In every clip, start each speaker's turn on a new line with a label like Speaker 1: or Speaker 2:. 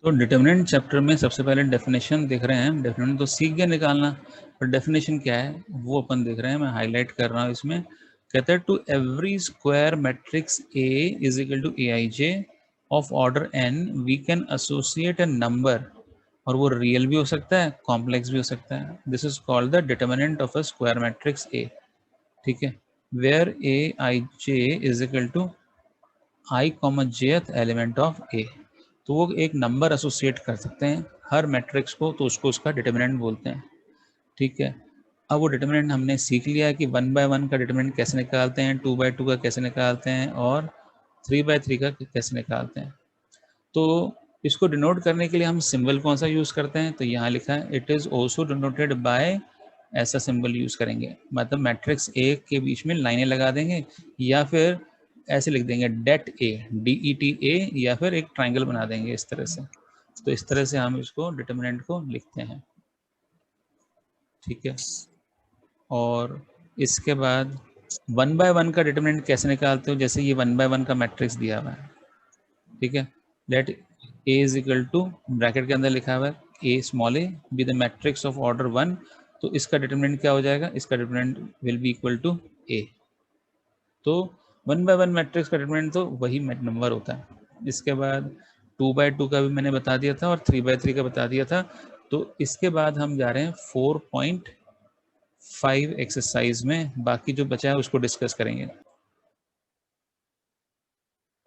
Speaker 1: तो determinant chapter में सबसे पहले डेफिनेशन देख रहे हैं। डेफिनेंट तो सीख गए निकालना, पर डेफिनेशन क्या है वो अपन देख रहे हैं। मैं हाईलाइट कर रहा हूँ इसमें। कहते हैं to every square matrix A is equal to A I J of order N we can associate a number, और वो रियल भी हो सकता है, कॉम्प्लेक्स भी हो सकता है। This is called the determinant of a square matrix A. ठीक है, where A I J is equal to I comma jth element of A. तो वो एक नंबर एसोसिएट कर सकते हैं हर मैट्रिक्स को, तो उसको उसका डिटर्मिनेंट बोलते हैं। ठीक है, अब वो डिटर्मिनेंट हमने सीख लिया है कि 1/1 का डिटर्मिनेंट कैसे निकालते हैं, 2/2 का कैसे निकालते हैं, और 3/3 का कैसे निकालते हैं। तो इसको डिनोट करने के लिए हम सिंबल कौन सा यूज़ करते हैं, तो यहाँ लिखा है it is also denoted by, ऐसा सिंबल यूज़ करेंगे। मतलब मैट्रिक्स ए के बीच में लाइनें लगा देंगे, या फिर ऐसे लिख देंगे डेट ए, DET A, या फिर एक ट्राइंगल बना देंगे इस तरह से। तो इस तरह से हम इसको डिटर्मिनेंट को लिखते हैं। ठीक है, और इसके बाद 1/1 का डिटर्मिनेंट कैसे निकालते हो, जैसे ये 1/1 का मैट्रिक्स दिया हुआ है। ठीक है, let A is equal to, bracket के अंदर लिखा हुआ है A small A be the matrix of order 1। तो इसका डिटर्मिनेंट क्या हो जाएगा, इसका determinant will be equal to A. तो 1/1 मैट्रिक्स का डिटर्मिनेंट तो वही नंबर होता है। इसके बाद 2/2 का भी मैंने बता दिया था, और 3/3 का बता दिया था। तो इसके बाद हम जा रहे हैं 4.5 एक्सरसाइज में, बाकी जो बचा है उसको डिस्कस करेंगे।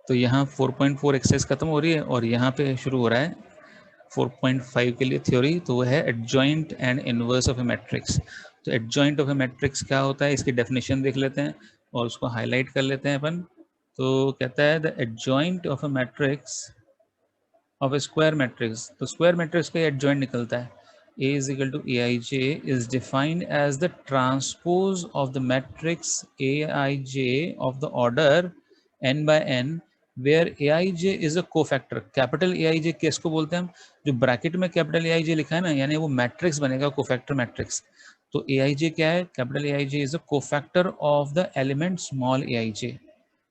Speaker 1: तो यहाँ 4.4 एक्सरसाइज खत्म हो रही है, और यहाँ पे शुरू हो रहा है 4.5 के लिए थ्योरी। तो वो है adjoint and inverse of A matrix. तो एडजॉइंट ऑफ ए मैट्रिक्स क्या होता है, इसकी डेफिनेशन देख लेते हैं और उसको हाईलाइट कर लेते हैं अपन। तो कहता है the adjoint of A matrix of A square matrix. तो स्क्वायर मैट्रिक्स का एडजॉइंट निकलता है A is equal to Aij is defined as the transpose of the matrix Aij of the order n by n where Aij is a cofactor। Capital Aij किसको बोलते हैं हम, जो bracket में capital Aij लिखा है ना, यानी वो मैट्रिक्स बनेगा कोफैक्टर मैट्रिक्स। तो Aij क्या है, capital Aij is a cofactor of the element small aij।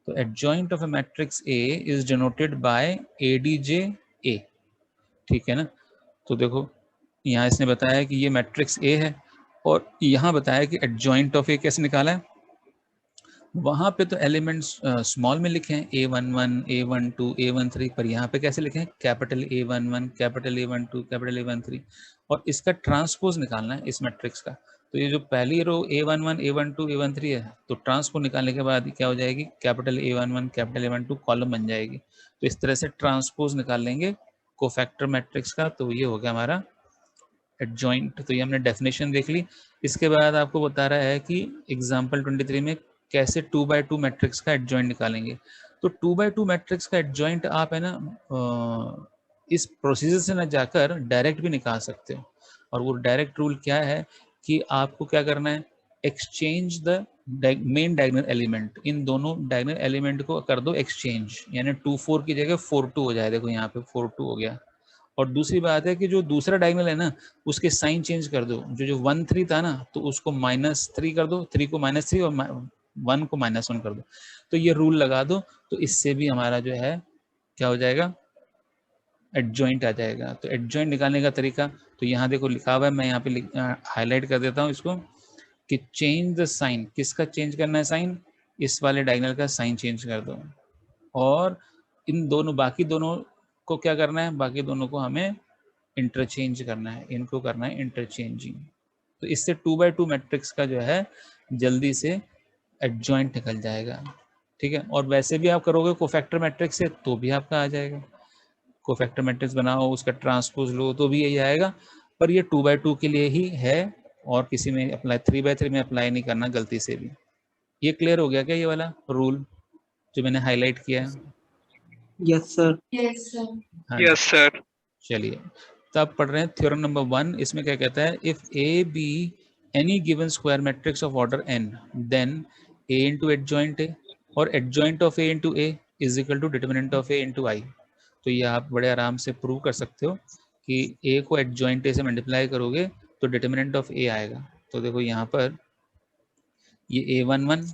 Speaker 1: तो adjoint of a matrix A is denoted by ADJ A। ठीक है ना, तो देखो यहाँ इसने बताया कि ये मैट्रिक्स ए है, और यहाँ बताया कि एडजॉइंट ऑफ ए कैसे निकाला है। वहाँ पे तो एलिमेंट्स स्मॉल में लिखे हैं A11, A12, A13, पर यहाँ पे कैसे लिखे हैं, capital A11, capital A12, capital A13। और इसका ट्रांसपोज निकालना है इस मैट्रिक्स का। तो ये जो पहली रो A11, A12, A13 है, तो ट्रांसपोज निकालने के बाद क्या हो जाएगी, capital A11, capital A12 column बन जाएगी। तो इस तरह से ट्रांसपोज निकाल लेंगे कोफैक्टर मैट्रिक्स का। तो ये हो गया हमारा एडजॉइंट। तो ये हमने डेफिनेशन देख ली। इसके बाद आपको बता रहा है कि एग्जाम्पल 23 में कैसे 2/2 मैट्रिक्स का एडजॉइंट निकालेंगे। तो 2/2 मैट्रिक्स का एडजॉइंट आप है ना इस प्रोसीजर से ना जाकर डायरेक्ट भी निकाल सकते हो। और वो डायरेक्ट रूल क्या है कि आपको क्या करना है, exchange the main diagonal element. इन दोनों डायगोनल एलिमेंट को कर दो एक्सचेंज, यानी 2/4 की जगह 4/2 हो जाए। देखो यहाँ पे 4/2 हो गया। और दूसरी बात है कि जो दूसरा डायगोनल है ना, उसके साइन चेंज कर दो। जो 1/3 था ना, तो उसको -3 कर दो, 3 को -3 और 1 को -1 कर दो। तो ये रूल लगा दो, तो इससे भी हमारा जो है क्या हो जाएगा, एडजॉइंट आ जाएगा। तो एडजॉइंट निकालने का तरीका तो यहाँ देखो लिखा हुआ है, मैं यहाँ पे हाईलाइट कर देता हूँ इसको, कि चेंज द साइन। किसका चेंज करना है साइन, इस वाले डायगोनल का साइन चेंज कर दो। और इन दोनों बाकी दोनों को क्या करना है, बाकी दोनों को हमें इंटरचेंज करना है, इनको करना है इंटरचेंजिंग। तो इससे 2/2 मैट्रिक्स का जो है जल्दी से एडजॉइंट निकल जाएगा। ठीक है, और वैसे भी आप करोगे कोफैक्टर मैट्रिक्स से तो भी आपका आ जाएगा। कोफैक्टर मैट्रिक्स बनाओ, उसका ट्रांसपोज लो, तो भी यही आएगा। पर ये 2/2 के लिए ही है, और किसी में अप्लाई 3/3 में अप्लाई नहीं करना गलती से भी। ये क्लियर हो गया क्या, ये वाला रूल जो मैंने हाईलाइट किया है?
Speaker 2: Yes sir.
Speaker 1: हाँ
Speaker 3: यस सर।
Speaker 1: चलिए, तो आप पढ़ रहे हैं थ्योरम नंबर 1। इसमें क्या कहता है, if A be any given square matrix of order n, then a into adjoint A और adjoint of a into A is equal to determinant of a into I. तो ये आप बड़े आराम से प्रूव कर सकते हो कि a को एडजॉइंट a से मल्टीप्लाई करोगे तो डिटर्मिनेंट ऑफ a आएगा। तो देखो यहाँ पर ये A11,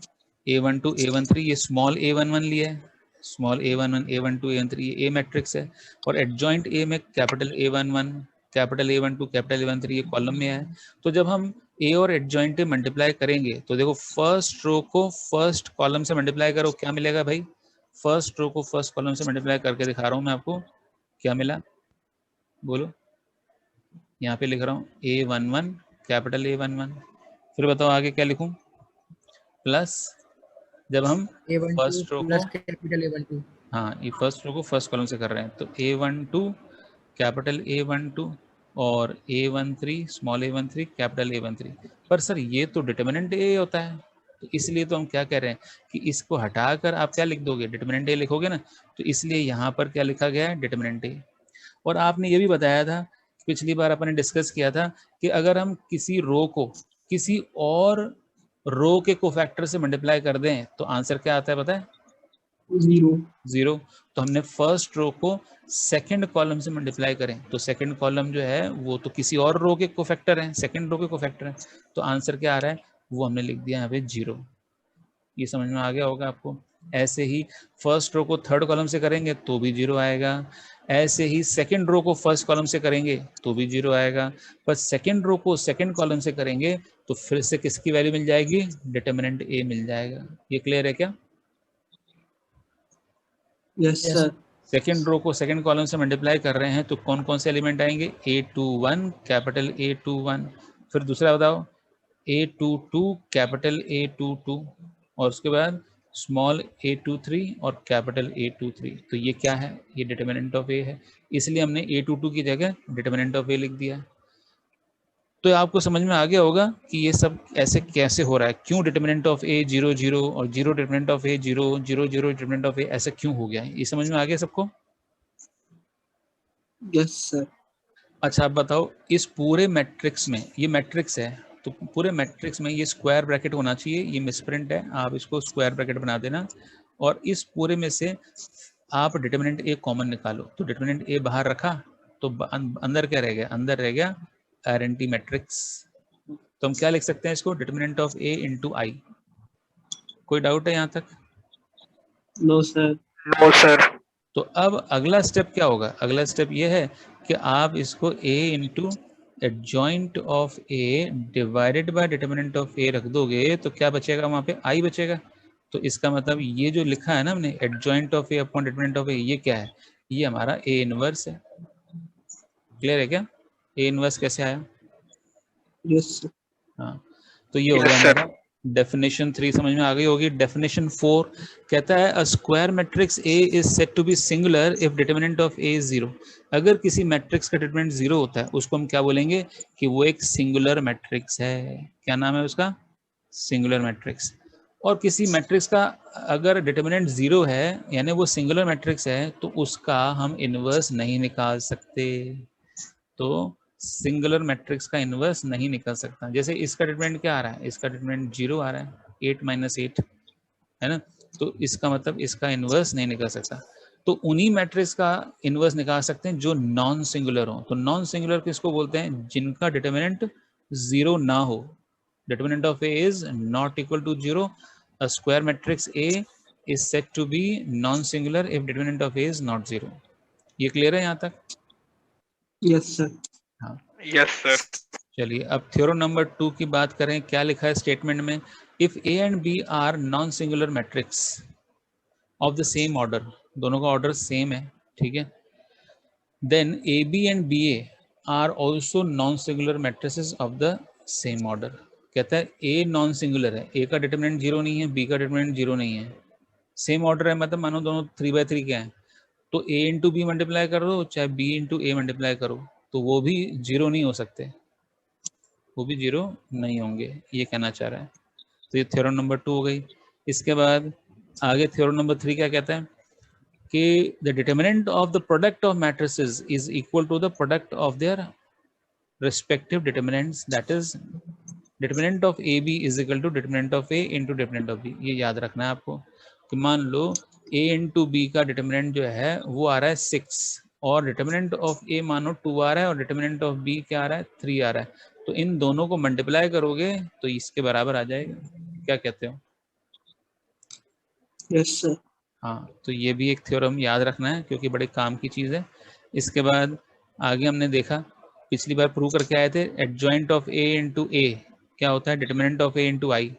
Speaker 1: A12, A13, ये स्मॉल a11 लिया है, स्मॉल a11 a12 a13 ये ए मैट्रिक्स है, और एडजॉइंट ए में capital a11 capital a12 capital a13 ये कॉलम में है। तो जब हम ए और एडजॉइंट ए मल्टीप्लाई करेंगे तो देखो फर्स्ट रो को फर्स्ट कॉलम से मल्टीप्लाई करो, क्या मिलेगा भाई? फर्स्ट रो को फर्स्ट कॉलम से मल्टीप्लाई करके दिखा रहा हूँ मैं आपको, क्या मिला बोलो। यहाँ पे लिख रहा हूँ a11 कैपिटल a11, फिर बताओ आगे क्या लिखूं? प्लस जब हम फर्स्ट रो को,
Speaker 2: कैपिटल A12,
Speaker 1: हाँ ये फर्स्ट रो को फर्स्ट कॉलम से कर रहे हैं, तो a12 कैपिटल a12 और a13 small a13 capital a13। पर सर ये तो डिटर्मिनेंट ए होता है, तो इसलिए तो हम क्या कह रहे हैं कि इसको हटाकर आप क्या लिख दोगे? डिटर्मिनेंट ए लिखोगे ना, तो इसलिए यहाँ पर क्या लिखा गया है? डिटर्मिनेंट ए। और आपने ये भी बताया था, पिछली बार अपन ने डिस्कस किया था कि अगर हम किसी रो को किसी और रो के कोफैक्टर से मल्टीप्लाई कर दें तो आंसर क्या आता है पता है?
Speaker 2: 0।
Speaker 1: 0। तो हमने फर्स्ट रो को सेकंड कॉलम से मल्टीप्लाई करें तो सेकंड कॉलम जो है वो तो किसी और रो के कोफैक्टर हैं, सेकंड रो के कोफैक्टर हैं, तो आंसर क्या आ रहा है? वो हमने लिख दिया यहाँ पे 0। ये समझ में आ गया होगा आपको। ऐसे ही फर्स्ट रो को थर्ड कॉलम से करेंगे तो भी 0 आएगा, ऐसे ही सेकंड रो को फर्स्ट कॉलम से करेंगे तो भी 0 आएगा, पर सेकंड रो को सेकंड कॉलम से करेंगे तो फिर से किसकी वैल्यू मिल जाएगी? डिटर्मिनेंट ए मिल जाएगा। ये क्लियर है क्या?
Speaker 2: Yes sir.
Speaker 1: सेकेंड रो को सेकेंड कॉलम से मल्टीप्लाई कर रहे हैं तो कौन कौन से एलिमेंट आएंगे? a21 कैपिटल a21, फिर दूसरा बताओ a22 कैपिटल a22, और उसके बाद स्मॉल a23 और कैपिटल a23। तो ये क्या है? ये डिटर्मिनेंट ऑफ ए है, इसलिए हमने a22 की जगह डिटर्मिनेंट ऑफ ए लिख दिया। तो आपको समझ में आ गया होगा कि ये सब ऐसे कैसे हो रहा है, क्यों डिटर्मिनेंट ऑफ ए 0 0 और 0 determinant of A 0 0 0 determinant of A ऐसा क्यों हो गया है। ये समझ में आ गया सबको?
Speaker 2: Yes sir.
Speaker 1: अच्छा आप बताओ, इस पूरे मैट्रिक्स में, ये मैट्रिक्स है तो पूरे मैट्रिक्स में ये स्क्वायर ब्रैकेट होना चाहिए, ये मिसप्रिंट है, आप इसको स्क्वायर ब्रैकेट बना देना, और इस पूरे में से आप डिटर्मिनेंट ए कॉमन निकालो। तो डिटर्मिनेंट ए बाहर रखा तो अंदर क्या रह गया? अंदर रह गया आइडेंटिटी मैट्रिक्स। तो हम क्या लिख सकते हैं इसको? Determinant of A into I. कोई डाउट है यहाँ तक?
Speaker 2: No sir.
Speaker 3: No sir.
Speaker 1: तो अब अगला स्टेप क्या होगा? अगला स्टेप ये है कि आप इसको a into adjoint of A divided by determinant of A रख दोगे तो क्या बचेगा? वहाँ पे आई बचेगा। तो इसका मतलब ये जो लिखा है ना हमने adjoint of A upon determinant of A, ये क्या है? ये हमारा ए इनवर्स है। क्लियर है क्या? ए इनवर्स कैसे आया?
Speaker 2: Yes sir.
Speaker 1: हाँ, तो ये हो गया हमारा डेफिनेशन 3 समझ में आ गई होगी। डेफिनेशन 4 कहता है a square matrix A is said to be singular if determinant of A is 0। अगर किसी मैट्रिक्स का डिटर्मिनेंट 0 होता है उसको हम क्या बोलेंगे? कि वो एक सिंगुलर मैट्रिक्स है। क्या नाम है उसका? Singular matrix. और किसी मैट्रिक्स का अगर डिटर्मिनेंट 0 है यानी वो सिंगुलर मैट्रिक्स है तो उसका हम इनवर्स नहीं निकाल सकते। तो सिंगुलर मैट्रिक्स का इनवर्स नहीं निकल सकता। जैसे इसका डिटर्मिनेंट क्या आ रहा है? इसका डिटर्मिनेंट 0 आ रहा है, 8 - 8 है ना, तो इसका मतलब इसका इनवर्स नहीं निकल सकता। तो उन्हीं मैट्रिक्स का इनवर्स निकाल सकते हैं जो नॉन सिंगुलर हो। तो नॉन सिंगुलर किसको बोलते हैं? जिनका डिटर्मिनेंट 0 ना हो। Determinant of A is not equal to 0। A square matrix A is said to be non singular if determinant of A is not 0। ये क्लियर है यहाँ तक?
Speaker 2: Yes sir.
Speaker 1: हाँ
Speaker 3: यस सर।
Speaker 1: चलिए अब थ्योरम नंबर 2 की बात करें। क्या लिखा है स्टेटमेंट में? If A and B are non singular matrix of the same order, दोनों का ऑर्डर सेम है, ठीक है, then A B and B A are also non singular matrices of the same order. कहता है ए नॉन सिंगुलर है, ए का determinant 0 नहीं है, बी का डिटर्मिनेंट 0 नहीं है, सेम ऑर्डर है, मतलब मानो दोनों 3/3 के हैं, तो ए इंटू बी मल्टीप्लाई करो चाहे बी इंटू ए मल्टीप्लाई करो तो वो भी 0 नहीं हो सकते, वो भी 0 नहीं होंगे, ये कहना चाह रहा है। तो ये थ्योरम नंबर 2 हो गई। इसके बाद आगे थ्योरम नंबर 3 क्या कहता है कि the determinant of the product of matrices is equal to the product of their respective determinants, that is determinant of A B is equal to determinant of A into determinant of B. ये याद रखना है आपको कि मान लो A into B का determinant जो है वो आ रहा है 6 और डिटर्मिनेंट ऑफ ए मानो 2 आ रहा है और डिटर्मिनेंट ऑफ बी क्या आ रहा है? 3 आ रहा है, तो इन दोनों को मल्टीप्लाई करोगे तो इसके बराबर आ जाएगा। क्या कहते हो?
Speaker 2: Yes sir.
Speaker 1: हाँ, तो ये भी एक थ्योरम याद रखना है क्योंकि बड़े काम की चीज़ है। इसके बाद आगे हमने देखा, पिछली बार प्रूव करके आए थे, एडजॉइंट ऑफ ए इंटू ए क्या होता है, डिटरमिनेंट ऑफ ए इंटू आई,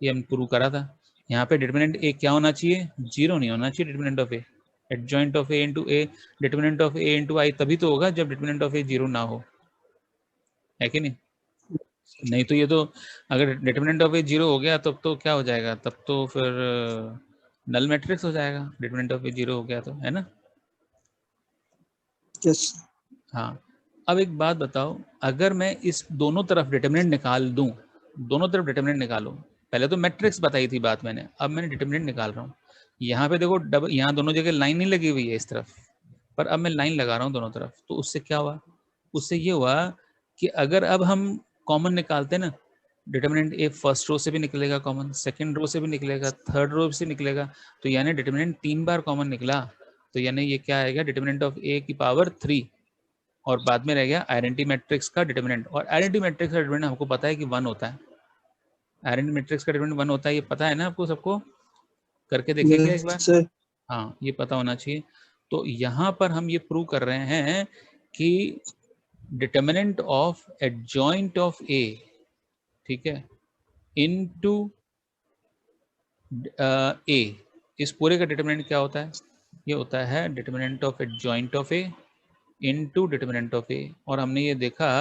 Speaker 1: ये हम प्रूव करा था। यहाँ पे डिटरमिनेंट ए क्या होना चाहिए, 0 नहीं होना चाहिए determinant of A. Adjoint of A into A, determinant of A into I तभी तो होगा जब डिटरमिनेंट ऑफ ए 0 ना हो, है कि नहीं? नहीं तो ये तो अगर डिटरमिनेंट ऑफ ए 0 हो गया तब तो क्या हो जाएगा, तब तो फिर नल मैट्रिक्स हो जाएगा, डिटरमिनेंट ऑफ ए 0 हो गया तो, है ना?
Speaker 2: यस
Speaker 1: हाँ, अब एक बात बताओ, अगर मैं इस दोनों तरफ डिटरमिनेंट निकाल दूं, दोनों तरफ डिटरमिनेंट निकालो, पहले तो मैट्रिक्स बताई थी बात मैंने, अब मैंने डिटरमिनेंट निकाल रहा हूँ। यहाँ पे देखो डबल, यहाँ दोनों जगह लाइन नहीं लगी हुई है इस तरफ, पर अब मैं लाइन लगा रहा हूँ दोनों तरफ, तो उससे क्या हुआ, उससे ये हुआ कि अगर अब हम कॉमन निकालते हैं ना, डिटरमिनेंट ए फर्स्ट रो से भी निकलेगा कॉमन, सेकंड रो से भी निकलेगा, थर्ड रो से निकलेगा, तो यानी डिटरमिनेंट 3 बार कॉमन निकला, तो यानी ये क्या आएगा, डिटरमिनेंट ऑफ ए की पावर 3, और बाद में रह गया आइडेंटिटी मैट्रिक्स का डिटरमिनेंट, और आइडेंटिटी मैट्रिक्स का डिटरमिनेंट हमको पता है कि 1 होता है, आइडेंटिटी मैट्रिक्स का डिटरमिनेंट 1 होता है, ये पता है ना आपको सबको, करके देखें क्या एक बार?
Speaker 2: सर।
Speaker 1: हाँ, ये पता होना चाहिए। तो यहाँ पर हम ये प्रूव कर रहे हैं कि डिटरमिनेंट ऑफ एडजॉइंट ऑफ ए, ठीक है, इनटू ए, इस पूरे का डिटरमिनेंट क्या होता है, ये होता है determinant of adjoint of A into determinant of A, और हमने ये देखा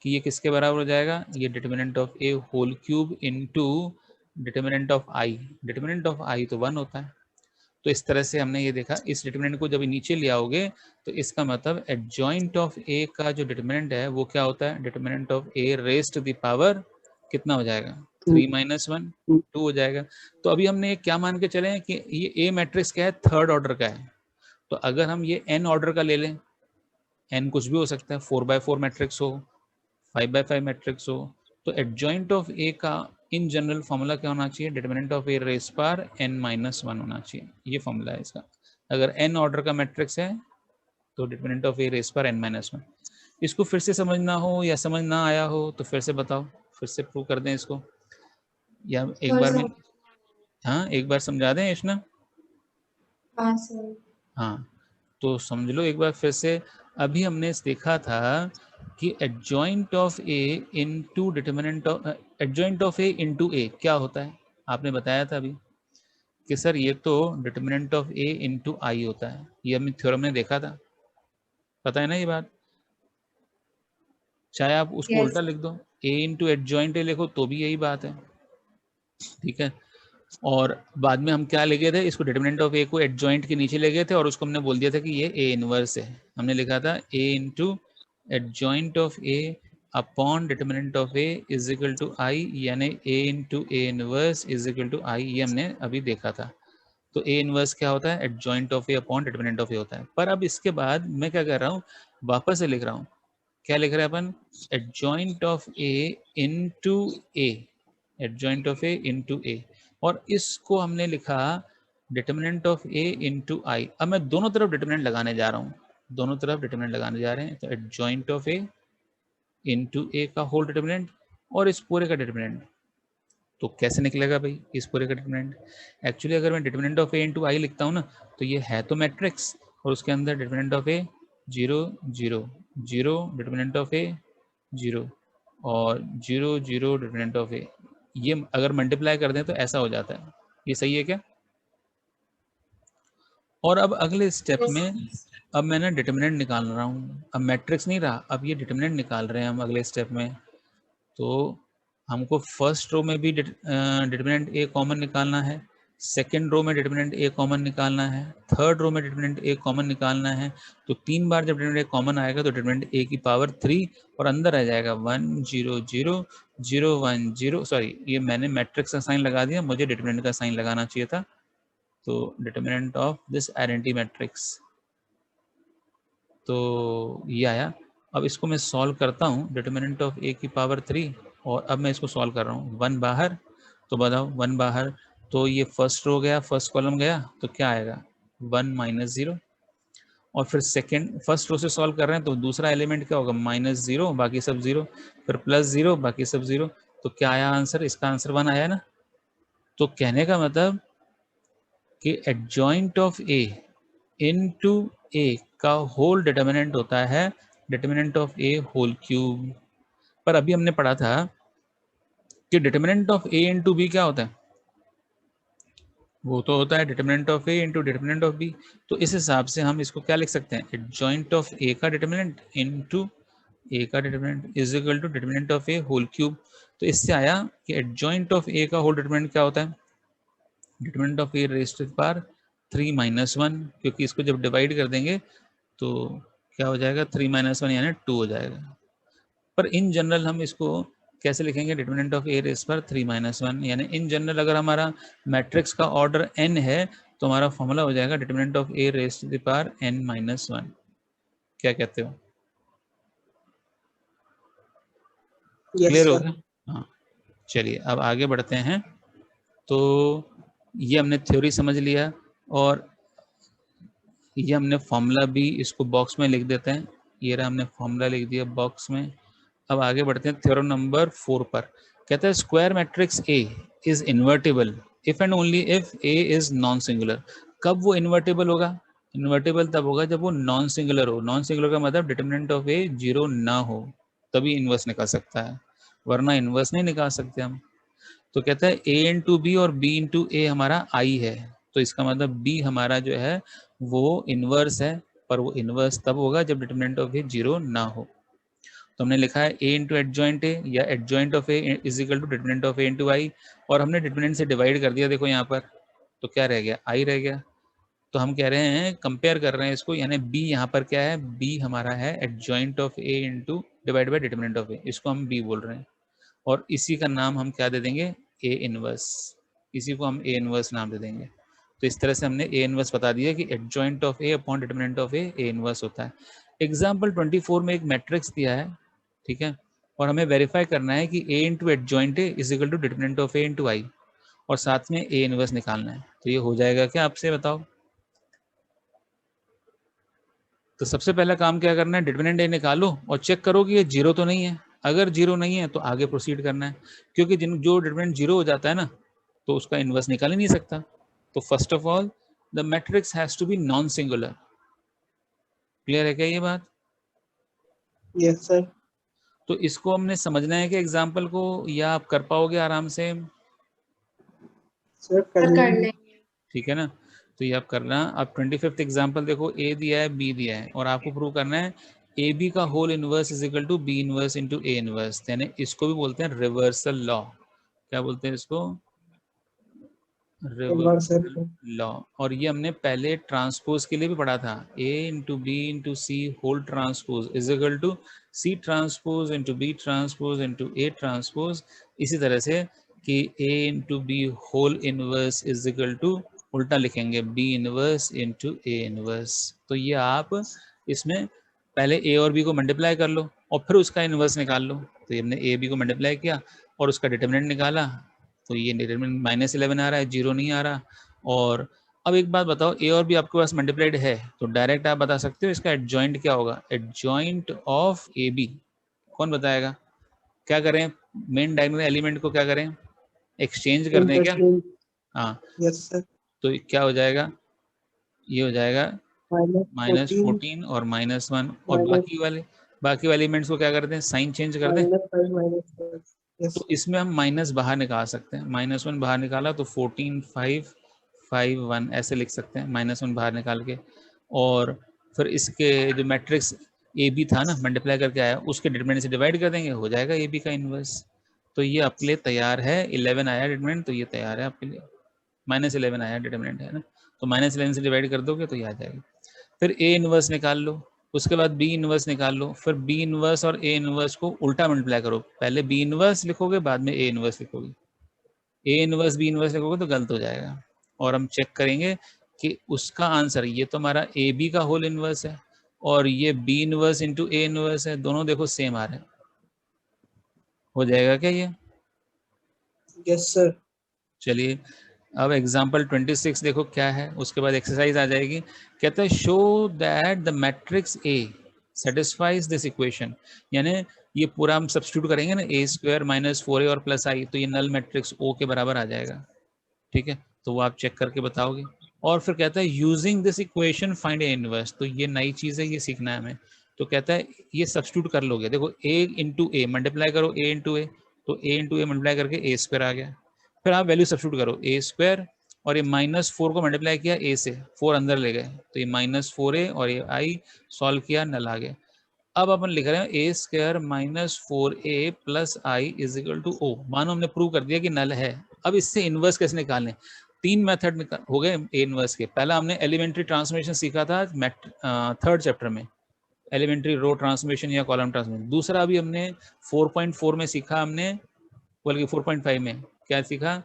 Speaker 1: कि ये किसके बराबर हो जाएगा, ये determinant of A whole cube into determinant of I, determinant of I तो 1 होता है। तो इस तरह से हमने ये देखा, इस डिटरमिनेंट को जब नीचे ले आओगे तो इसका मतलब एडजॉइंट ऑफ ए का जो डिटरमिनेंट है वो क्या होता है, determinant of A raise to the power कितना हो जाएगा, 3 - 1 2 हो जाएगा। तो अभी हमने क्या मान के चले कि ये ए मैट्रिक्स क्या है, थर्ड ऑर्डर का है, तो अगर हम ये एन ऑर्डर का ले लें, एन कुछ भी हो सकता है, 4x4 मैट्रिक्स हो, 5x5 मैट्रिक्स हो, तो एडजॉइंट ऑफ ए का इन जनरल फॉर्मूला क्या होना चाहिए, determinant of A raise power n-1 होना चाहिए, ये फॉर्मूला है इसका। अगर n ऑर्डर का मैट्रिक्स है तो determinant of A raise power n-1। इसको फिर से समझना हो या समझ ना आया हो तो फिर से बताओ, फिर से प्रूव कर दें इसको, या एक बार में, हाँ एक बार समझा दें यशना?
Speaker 3: हाँ सर।
Speaker 1: हाँ, तो समझ लो एक बार फिर से। अभी हमने देखा था कि adjoint of A into determinant of, adjoint of A into A क्या होता है, आपने बताया था अभी कि सर ये तो डिटरमिनेंट ऑफ ए इनटू आई होता है, ये हमने थ्योरम में देखा था, पता है ना ये बात? चाहे आप उसको
Speaker 3: यस
Speaker 1: उल्टा लिख दो, ए इंटू एडजॉइंट ए लिखो तो भी यही बात है, ठीक है। और बाद में हम क्या ले गए थे, इसको डिटरमिनेंट ऑफ ए को एडजॉइंट के नीचे ले गए थे और उसको हमने बोल दिया था कि ये ए इनवर्स है, हमने लिखा था A into adjoint of A upon determinant of A is equal to I, यानी A into A inverse is equal to I, ये हमने अभी देखा था। तो ए इनवर्स क्या होता है, adjoint of A upon determinant of A होता है। पर अब इसके बाद मैं क्या कर रहा हूँ, वापस से लिख रहा हूँ, क्या लिख रहे हैं अपन, adjoint of A into A, adjoint of A into A, और इसको हमने लिखा determinant of A into I. अब मैं दोनों तरफ डिटरमिनेंट लगाने जा रहा हूँ, दोनों तरफ डिटरमिनेंट लगाने जा रहे हैं, तो adjoint of A into A का होल डिटरमिनेंट और इस पूरे का डिटरमिनेंट, तो कैसे निकलेगा भाई इस पूरे का डिटरमिनेंट? एक्चुअली अगर मैं डिटरमिनेंट ऑफ ए इनटू आई लिखता हूँ ना, तो ये है तो मैट्रिक्स और उसके अंदर determinant of A 0 0 0, determinant of A 0 और 0 0 डिटरमिनेंट ऑफ ए, ये अगर मल्टीप्लाई कर दें तो ऐसा हो जाता है, ये सही है क्या? और अब अगले स्टेप में अब मैंने डिटरमिनेंट निकाल रहा हूँ, अब मैट्रिक्स नहीं रहा, अब ये डिटरमिनेंट निकाल रहे हैं हम अगले स्टेप में। तो हमको फर्स्ट रो में भी डिटरमिनेंट ए कॉमन निकालना है, सेकेंड रो में डिटरमिनेंट ए कॉमन निकालना है, थर्ड रो में डिटरमिनेंट ए कॉमन निकालना है। तो 3 बार जब डिटरमिनेंट ए कॉमन आएगा तो डिटरमिनेंट ए की पावर 3 और अंदर आ जाएगा 1 0 0 0 1 0, सॉरी ये मैंने मैट्रिक्स का साइन लगा दिया, मुझे डिटरमिनेंट का साइन लगाना चाहिए था। तो determinant of this identity matrix, तो ये आया। अब इसको मैं सॉल्व करता हूँ, डिटरमिनेंट ऑफ ए की पावर 3, और अब मैं इसको सॉल्व कर रहा हूँ, 1 बाहर, तो बताओ 1 बाहर, तो ये फर्स्ट रो गया, फर्स्ट कॉलम गया, तो क्या आएगा 1 - 0, और फिर सेकेंड फर्स्ट रो से सॉल्व कर रहे हैं तो दूसरा एलिमेंट क्या होगा, -0 बाकी सब 0, फिर +0 बाकी सब 0, तो क्या आया आंसर, इसका आंसर 1 आया ना। तो कहने का मतलब कि adjoint of A into A का होल डिटर्मिनेंट होता है determinant of A whole cube. पर अभी हमने पढ़ा था कि determinant of A into B क्या होता है, वो तो होता है determinant of A into determinant of B. तो इस हिसाब से हम इसको क्या लिख सकते हैं, एडजॉइंट ऑफ ए का डिटर्मिनेंट इनटू ए का determinant is equal to determinant of A whole cube. तो इससे आया कि एडजॉइंट ऑफ ए का होल डिटर्मिनेंट क्या होता है, determinant of A raised to the power 3 - 1, क्योंकि इसको जब डिवाइड कर देंगे तो क्या हो जाएगा 3 - 1 यानी 2 हो जाएगा। पर इन जनरल हम इसको कैसे लिखेंगे, डिटर्मिनेंट ऑफ ए रेज़ पर 3 - 1, यानी इन जनरल अगर हमारा मैट्रिक्स का ऑर्डर n है तो हमारा फॉर्मूला हो जाएगा determinant of A raise to the power n - 1। क्या कहते हो,
Speaker 2: Yes,
Speaker 1: क्लियर हो
Speaker 2: sir.
Speaker 1: गया? हाँ, चलिए अब आगे बढ़ते हैं। तो ये हमने थ्योरी समझ लिया और ये हमने फॉर्मूला भी इसको बॉक्स में लिख देते हैं। ये रहा, हमने फॉर्मूला लिख दिया बॉक्स में। अब आगे बढ़ते हैं थ्योरम नंबर 4 पर। कहता है square matrix A is invertible if and only if A is non singular. कब वो इन्वर्टिबल होगा, इन्वर्टिबल तब होगा जब वो नॉन सिंगुलर हो। नॉन सिंगुलर का मतलब डिटर्मिनेंट ऑफ ए 0 ना हो, तभी इन्वर्स निकाल सकता है, वरना इन्वर्स नहीं निकाल सकते हम। तो कहता है ए इंटू बी और बी इंटू ए हमारा आई है, तो इसका मतलब बी हमारा जो है वो इन्वर्स है, पर वो इन्वर्स तब होगा जब डिटर्मिनेंट ऑफ ए 0 ना हो। तो हमने लिखा है ए इंटू एडजॉइंट ए या adjoint of A is equal to determinant of A into I, और हमने डिटर्मिनेंट से डिवाइड कर दिया, देखो यहाँ पर, तो क्या रह गया, आई रह गया। तो हम कह रहे हैं, कंपेयर कर रहे हैं इसको, यानी बी यहाँ पर क्या है, बी हमारा है adjoint of A into divide by determinant of A, इसको हम बी बोल रहे हैं। और इसी का नाम हम क्या दे देंगे, ए इनवर्स, इसी को हम ए इनवर्स नाम दे देंगे। तो इस तरह से हमने ए इनवर्स बता दिया कि adjoint of A upon determinant of A inverse होता है। एग्जाम्पल 24 में एक मैट्रिक्स दिया है, ठीक है, और हमें वेरीफाई करना है कि A into adjoint A is equal to determinant of A into I, और साथ में ए इनवर्स निकालना है। तो ये हो जाएगा क्या, आपसे बताओ। तो सबसे पहला काम क्या करना है, डिटर्मिनेंट ए निकालो और चेक करो कि ये 0 तो नहीं है। अगर 0 नहीं है तो आगे प्रोसीड करना है, क्योंकि जो डिटर्मिनेंट 0 हो जाता है ना तो उसका इनवर्स निकाल ही नहीं सकता। तो first of all the matrix has to be non singular. Clear है क्या ये बात?
Speaker 2: Yes, sir.
Speaker 1: तो इसको हमने समझना है कि एग्जाम्पल को, या आप कर पाओगे आराम से?
Speaker 2: Sir,
Speaker 3: कर
Speaker 2: कर
Speaker 3: लेंगे।
Speaker 1: ठीक है ना, तो ये आप करना। अब 25th एग्जाम्पल देखो, ए दिया है बी दिया है, और आपको प्रूव करना है ए बी का whole inverse is equal to B inverse into A inverse, यानी इसको भी बोलते हैं रिवर्सल लॉ। क्या बोलते हैं इसको, रिवर्सल लॉ। और ये हमने पहले ट्रांसपोज के लिए भी पढ़ा था, A into B into C whole transpose is equal to C transpose into B transpose into A transpose. इसी तरह से कि A into B whole inverse is equal to, उल्टा लिखेंगे, B inverse into A inverse. तो ये आप इसमें पहले ए और बी को मल्टीप्लाई कर लो और फिर उसका इनवर्स निकाल लो। तो ये हमने ए बी को मल्टीप्लाई किया और उसका डिटर्मिनेंट निकाला, तो ये डिटर्मिनेंट -11 आ रहा है, 0 नहीं आ रहा। और अब एक बात बताओ, ए और बी आपके पास मल्टीप्लाइड है तो डायरेक्ट आप बता सकते हो इसका एडजॉइंट क्या होगा, एडजॉइंट ऑफ ए बी। कौन बताएगा? क्या करें, मेन डायगोनल एलिमेंट को क्या करें, एक्सचेंज कर दें क्या? हाँ,
Speaker 2: Yes, sir.
Speaker 1: तो क्या हो जाएगा, ये हो जाएगा -14 और -1, और बाकी वाले एलिमेंट्स को क्या करते हैं, साइन चेंज कर दें।
Speaker 2: Yes.
Speaker 1: तो इसमें हम माइनस बाहर निकाल सकते हैं, -1 बाहर निकाला तो 14 5 5 1 ऐसे लिख सकते हैं, -1 बाहर निकाल के। और फिर इसके जो मैट्रिक्स ए बी था ना, मल्टीप्लाई करके आया, उसके डिटरमिनेंट से डिवाइड कर देंगे, हो जाएगा ए बी का इनवर्स। तो ये आपके लिए तैयार है। 11 आया डिटरमिनेंट, तो ये तैयार है आपके लिए। -11 आया डिटरमिनेंट है ना, तो -11 से डिवाइड कर दोगे तो ये आ जाएगा। फिर ए इनवर्स निकाल लो, उसके बाद बी इनवर्स निकाल लो, फिर बी इनवर्स और ए इनवर्स को उल्टा मल्टीप्लाई करो, पहले बी इनवर्स लिखोगे बाद में ए इनवर्स लिखोगे। ए इनवर्स बी इनवर्स लिखोगे तो गलत हो जाएगा। और हम चेक करेंगे कि उसका आंसर, ये तो हमारा ए बी का होल इनवर्स है और ये B inverse into A inverse है, दोनों देखो सेम आ रहे हैं। हो जाएगा क्या ये?
Speaker 2: Yes, sir.
Speaker 1: चलिए अब एग्जाम्पल 26 देखो क्या है, उसके बाद एक्सरसाइज आ जाएगी। कहता है show that the matrix A satisfies this equation, यानी ये पूरा हम सब्स्टिट्यूट करेंगे ना, ए स्क्वायर -4a और प्लस आई, तो ये नल मैट्रिक्स ओ के बराबर आ जाएगा। ठीक है, तो वो आप चेक करके बताओगे। और फिर कहता है using this equation find A inverse. तो ये नई चीज़ है, ये सीखना है हमें। तो कहता है ये सब्स्टिट्यूट कर लोगे, देखो a इंटू ए मल्टीप्लाई करो a इंटू ए, तो a इंटू ए मल्टीप्लाई करके a स्क्वायर आ गया। फिर आप वैल्यू सब्स्टिट्यूट करो a स्क्वायर, और ये -4 को मल्टीप्लाई किया a से, 4 अंदर ले गए तो ये -4a, और ये i सॉल्व किया, नल आ गया। अब अपन लिख रहे हैं a square -4a plus I is equal to O. मानो हमने प्रूव कर दिया कि नल है। अब इससे इनवर्स कैसे निकालने, 3 मेथड हो गए ए इनवर्स के। पहला हमने एलिमेंट्री ट्रांसफॉर्मेशन सीखा था 3rd चैप्टर में, एलिमेंट्री रो ट्रांसफॉर्मेशन या कॉलम ट्रांसफॉर्मेशन। दूसरा अभी हमने 4.4 में सीखा, हमने बल्कि 4.5 में क्या सीखा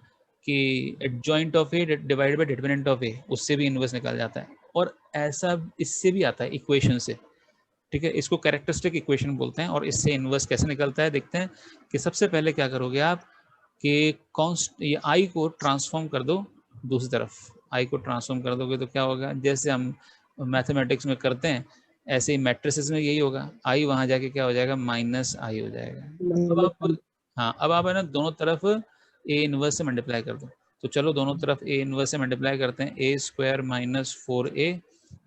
Speaker 1: कि adjoint of A divided by determinant of A, उससे भी इनवर्स निकल जाता है। और ऐसा इससे भी आता है इक्वेशन से, ठीक है, इसको कैरेक्टरिस्टिक इक्वेशन बोलते हैं। और इससे इनवर्स कैसे निकलता है देखते हैं कि सबसे पहले क्या करोगे आप कि कॉन्स्ट ये आई को ट्रांसफॉर्म कर दो दूसरी तरफ। आई को ट्रांसफॉर्म कर दोगे तो क्या होगा, जैसे हम मैथमेटिक्स में करते हैं ऐसे ही मैट्रिसेस में यही होगा, आई वहाँ जाके क्या हो जाएगा, माइनस आई हो जाएगा। अब आप हाँ, अब आप है ना दोनों तरफ ए इनवर्स से मल्टीप्लाई कर दो। तो चलो दोनों तरफ ए इनवर्स से मल्टीप्लाई करते हैं, ए स्क्वायर -4a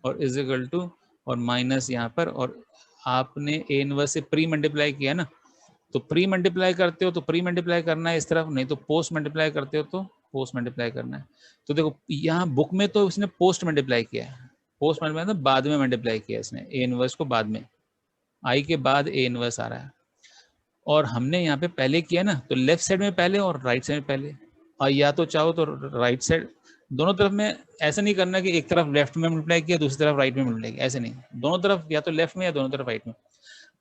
Speaker 1: और इज इक्वल टू, और माइनस यहाँ पर, और आपने ए इनवर्स से प्री मल्टीप्लाई किया ना, तो प्री मल्टीप्लाई करते हो तो प्री मल्टीप्लाई करना है इस तरफ, नहीं तो पोस्ट मल्टीप्लाई करते हो तो पोस्ट मल्टीप्लाई करना है। तो देखो यहाँ बुक में तो उसने पोस्ट मल्टीप्लाई किया है, पोस्ट मल्टीप्लाई मतलब बाद में मल्टीप्लाई किया इसने ए इनवर्स को, बाद में आई के बाद ए इनवर्स आ रहा है। और हमने यहाँ पे पहले किया ना, तो लेफ्ट साइड में पहले और राइट साइड में पहले, और या तो चाहो तो राइट साइड दोनों तरफ में, ऐसा नहीं करना कि एक तरफ लेफ्ट में मल्टीप्लाई किया दूसरी तरफ राइट में मल्टीप्लाई किया, ऐसे नहीं, दोनों तरफ या तो लेफ्ट में या दोनों तरफ राइट में।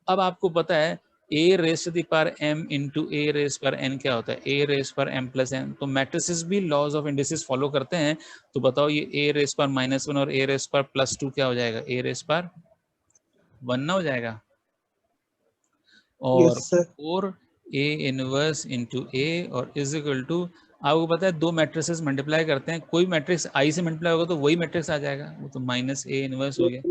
Speaker 1: अब आपको पता है a raise to the power m into a raise पर n क्या होता है, a रेस पर m प्लस n। तो मैट्रिसेस भी लॉज ऑफ इंडिसेस फॉलो करते हैं। तो बताओ ये a रेस पर -1 और a रेस पर +2 क्या हो जाएगा, a रेस पर 1 ना हो जाएगा, और 4 a इनवर्स इंटू a और इज इक्वल टू, आपको पता है दो मैट्रिसेस मल्टीप्लाई करते हैं, कोई मैट्रिक्स आई से मल्टीप्लाई होगा तो वही मैट्रिक्स आ जाएगा, वो तो -a इनवर्स हो गया,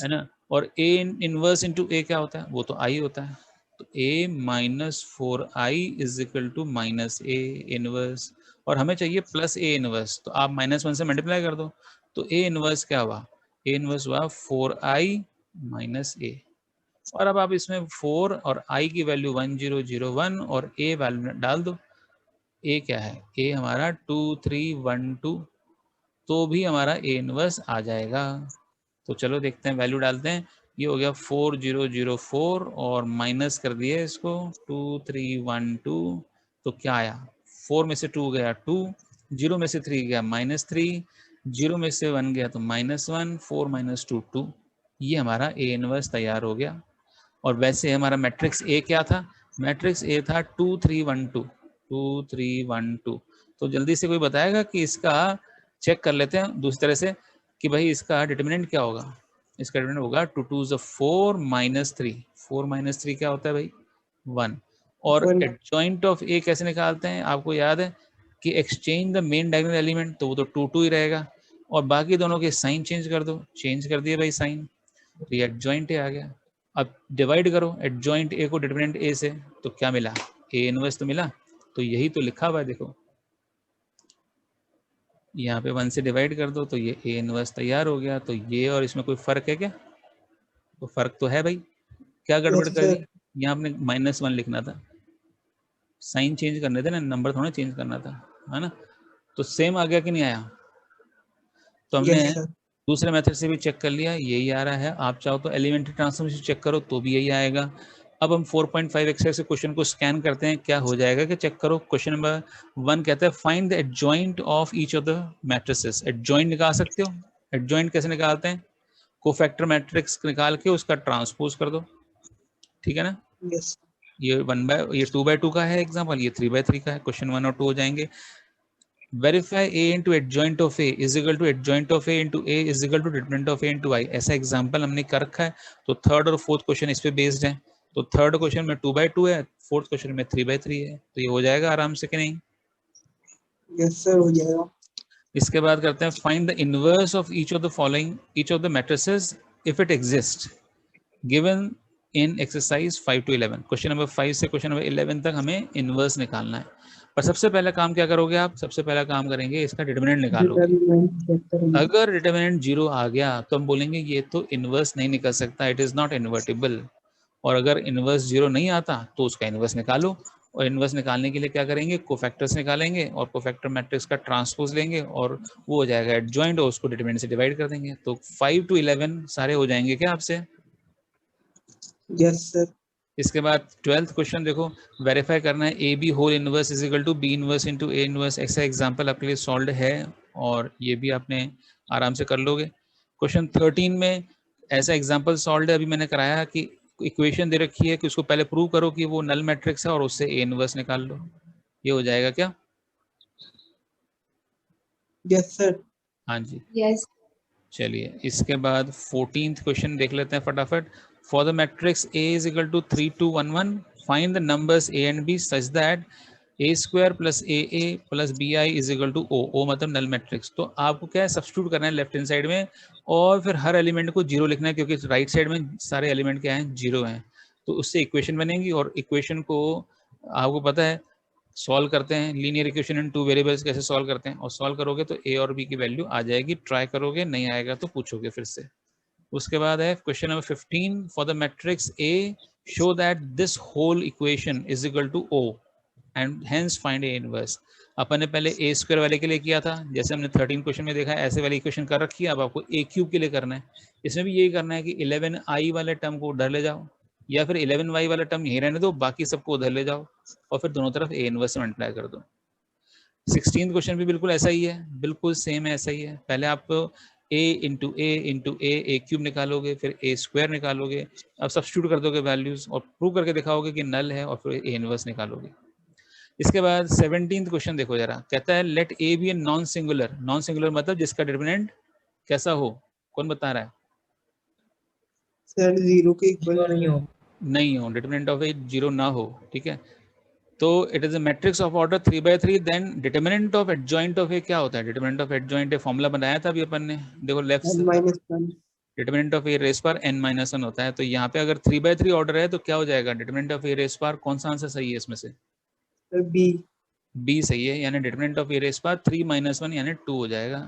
Speaker 1: है ना। और a इनवर्स इंटू a क्या होता है, वो तो i होता है। तो a -4i is equal to -a inverse, और हमें चाहिए +a इनवर्स, तो आप -1 से मल्टीप्लाई कर दो। तो a इनवर्स क्या हुआ, a इनवर्स हुआ 4i -a। और अब आप इसमें 4 और i की वैल्यू 1001 और a वैल्यू डाल दो। a क्या है, a हमारा 2312, तो भी हमारा a इनवर्स आ जाएगा। तो चलो देखते हैं, वैल्यू डालते हैं। ये हो गया 4004 और माइनस कर दिए इसको 2312, तो क्या आया, 4 में से 2 गया 2, 0 में से 3 गया -3, 0 में से 1 गया तो -1, 4 - 2 2। ये हमारा a इनवर्स तैयार हो गया। और वैसे हमारा मैट्रिक्स A क्या था, मैट्रिक्स A था 2312, 2312। तो जल्दी से कोई बताएगा कि इसका चेक कर लेते हैं दूसरी तरह से कि भाई इसका डिटरमिनेंट क्या होगा। इसका डिटरमिनेंट होगा 2 2 4 -3, 4 - 3 क्या होता है भाई, 1। और एडजॉइंट ऑफ A कैसे निकालते हैं, आपको याद है कि exchange the main diagonal element, तो वो तो 2 2 ही रहेगा, और बाकी दोनों के साइन चेंज कर दो, चेंज कर दिए भाई साइन, तो ये एडजॉइंट A आ गया। अब डिवाइड करो एडजॉइंट A को डिटरमिनेंट A से, तो क्या मिला, A इनवर्स तो मिला। तो यही तो लिखा हुआ है, देखो यहाँ पे 1 से डिवाइड कर दो तो ये A इनवर्स तैयार हो गया। तो ये और इसमें कोई फर्क है क्या, तो फर्क तो है भाई, क्या गड़बड़ कर दी, यहाँ आपने -1 लिखना था, साइन चेंज करने थे ना, नंबर थोड़ा चेंज करना था, है ना। तो सेम आ गया कि नहीं आया। तो हमने दूसरे मेथड से भी चेक कर लिया, यही आ रहा है। आप चाहो तो एलिमेंट्री ट्रांसफॉर्मेशन चेक करो तो भी यही आएगा। अब हम 4.5 एक्सरसाइज से क्वेश्चन को स्कैन करते हैं, क्या हो जाएगा कि चेक करो। क्वेश्चन नंबर 1 कहता है find the adjoint of each of the matrices. Adjoint निकाल सकते हो, एडजॉइंट कैसे निकालते हैं, कोफैक्टर मैट्रिक्स निकाल के उसका ट्रांसपोज कर दो, ठीक है ना।
Speaker 2: yes.
Speaker 1: ये 2/2 का है एग्जाम्पल, ये 3/3 का है। क्वेश्चन 1 और 2 हो जाएंगे। Verify A into adjoint of A is equal to adjoint of A into A is equal to determinant of A into I। ऐसा एग्जाम्पल हमने कर रखा है। तो 3rd और 4th क्वेश्चन इस पे बेस्ड है। तो 3rd क्वेश्चन में 2/2 है, 4th क्वेश्चन में 3/3 है। तो ये हो जाएगा आराम से कि नहीं,
Speaker 2: यस सर हो जाएगा।
Speaker 1: इसके बाद करते हैं find the inverse of each of the following, each of the matrices if it exist given in exercise 5 to 11। Question number 5 से क्वेश्चन नंबर 11 तक हमें इनवर्स निकालना है। पर सबसे पहला काम क्या करोगे आप? सबसे पहला काम करेंगे इसका डिटरमिनेंट निकालोगे।
Speaker 2: डिटरमिनेंट चेक करेंगे।
Speaker 1: अगर डिटरमिनेंट 0 आ गया तो हम बोलेंगे ये तो इनवर्स नहीं निकल सकता, इट इज नॉट इन्वर्टिबल। और अगर इनवर्स 0 नहीं आता तो उसका इनवर्स निकालो। और इनवर्स निकालने के लिए क्या करेंगे? कोफैक्टर्स निकालेंगे और कोफैक्टर मैट्रिक्स का ट्रांसपोज लेंगे और वो हो जाएगा एडजॉइंट, और उसको डिटरमिनेंट से डिवाइड कर देंगे। तो 5 to 11 सारे हो जाएंगे क्या आपसे?
Speaker 2: Yes sir.
Speaker 1: इसके बाद 12th क्वेश्चन देखो, वेरीफाई करना है A B whole inverse is equal to B inverse into A inverse. ऐसा एग्जाम्पल आपके लिए सॉल्व है और ये भी आपने आराम से कर लोगे। क्वेश्चन 13 में ऐसा एग्जाम्पल सॉल्व है, अभी मैंने कराया कि इक्वेशन दे रखी है कि उसको पहले प्रूव करो कि वो नल मैट्रिक्स है और उससे ए इनवर्स निकाल लो। ये हो जाएगा क्या?
Speaker 2: Yes sir.
Speaker 1: हाँ जी।
Speaker 3: Yes.
Speaker 1: चलिए इसके बाद 14th क्वेश्चन देख लेते हैं फटाफट। For the matrix A is equal to 3 2 1 1 find the numbers A and B such that A square plus AA plus BI is equal to O। O मतलब null matrix. तो आपको क्या है, सब्स्टिट्यूट करना है लेफ्ट हैंड साइड में और फिर हर एलिमेंट को 0 लिखना है, क्योंकि राइट साइड में सारे एलिमेंट क्या हैं? 0 हैं। तो उससे इक्वेशन बनेगी और इक्वेशन को आपको पता है सॉल्व करते हैं, लीनियर इक्वेशन इन 2 वेरिएबल्स कैसे सॉल्व करते हैं, और सॉल्व करोगे तो ए और बी की वैल्यू आ जाएगी। ट्राई करोगे, नहीं आएगा तो पूछोगे फिर से। उसके बाद है question number 15 for the matrix A show that this whole equation is equal to O and hence find A inverse. अपन ने पहले ए स्क्वायर वाले के लिए किया था, जैसे हमने 13 क्वेश्चन में देखा है, ऐसे वाली इक्वेशन कर रखी है। अब आपको ए क्यूब के लिए करना है। इसमें भी यही करना है कि 11i वाले टर्म को उधर ले जाओ या फिर 11y वाला टर्म यहीं रहने दो, बाकी सबको उधर ले जाओ और फिर दोनों तरफ ए इनवर्स से मल्टीप्लाई कर दो। 16th क्वेश्चन भी बिल्कुल ऐसा ही है, बिल्कुल सेम है, ऐसा ही है। पहले आप a इंटू ए क्यूब निकालोगे, फिर ए स्क्वायर निकालोगे, अब सब्स्टिट्यूट कर दोगे वैल्यूज और प्रूव करके दिखाओगे कि नल है, और फिर ए इनवर्स निकालोगे। इसके बाद 17th क्वेश्चन देखो जरा, कहता है let A B A non singular. Non singular मतलब जिसका डिटरमिनेंट कैसा हो? कौन बता रहा है?
Speaker 2: सर 0 के इक्वल
Speaker 1: नहीं हो, डिटरमिनेंट ऑफ ए 0 ना हो, ठीक है। तो it is a matrix of order 3/3, then determinant of adjoint of A क्या होता है? Determinant of adjoint A formula बनाया था अभी अपन ने, देखो लेफ्ट से,
Speaker 2: n-1
Speaker 1: determinant of A race पर n-1 होता है। तो यहाँ पे अगर 3/3 ऑर्डर है तो क्या हो जाएगा? डिटरमिनेंट ऑफ ए रेस पर कौन सा आंसर सही है इसमें से?
Speaker 2: बी।
Speaker 1: बी सही है, यानी डिटरमिनेंट ऑफ ए रेस पर 3 - 1 यानी 2 हो जाएगा।